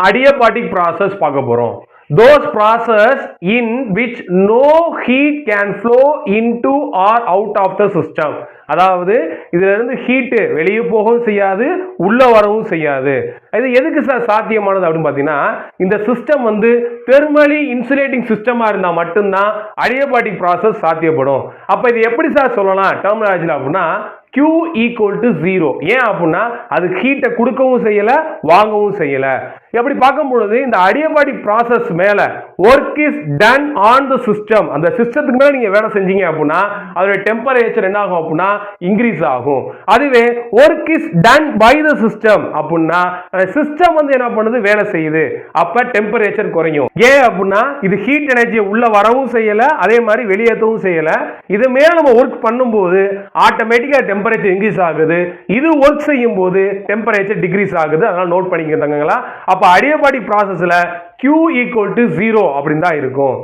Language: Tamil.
adiabatic process பார்க்க போறோம். Those process in which no heat can flow into or out of the system. அதாவது இதுல இருந்து ஹீட் வெளியே போகவும் செய்யாது உள்ள வரவும் செய்யாது. இது எதுக்கு சார் சாத்தியமானது அப்படின்னு பாத்தீங்கன்னா இந்த சிஸ்டம் வந்து தெர்மலி இன்சுலேட்டிங் சிஸ்டமா இருந்தா மட்டும்தான் adiabatic process சாத்தியப்படும். அப்ப இது எப்படி சார் சொல்லலாம் டெர்மினாலஜில அப்படின்னா Q equal to 0. ஏன் அப்படின்னா அது ஹீட்டை கொடுக்கவும் செய்யல வாங்கவும் செய்யல. எப்படி பார்க்கும் பொழுது இந்த adiabatic process மேல work is done on the system. அந்த சிஸ்டத்துக்கு மேல நீங்க வேலை செஞ்சீங்க அப்படின்னா அதோட டெம்பரேச்சர் என்ன ஆகும் அப்படின்னா இன்க்ரீஸ் ஆகும். அதுவே work is done by the system அப்படின்னா சிஸ்டம் வந்து என்ன பண்ணுது வேலை செய்யுது. அப்ப டெம்பரேச்சர் குறையும். ஏன் அப்படின்னா இது ஹீட் எனர்ஜியை உள்ள வரவும் செய்யல அதே மாதிரி வெளியேற்றவும் செய்யல. இது மேல நம்ம ஒர்க் பண்ணும்போது ஆட்டோமேட்டிக்கா டெம்பரேச்சர் இன்க்ரீஸ் ஆகுது. இது ஒர்க் செய்யும் போது டெம்பரேச்சர் டிக்ரீஸ் ஆகுது. அதனால நோட் பண்ணிக்கங்க தங்கங்களா. அப்ப adiabatic processல Q equal to 0 அப்படின்னு தான் இருக்கும்.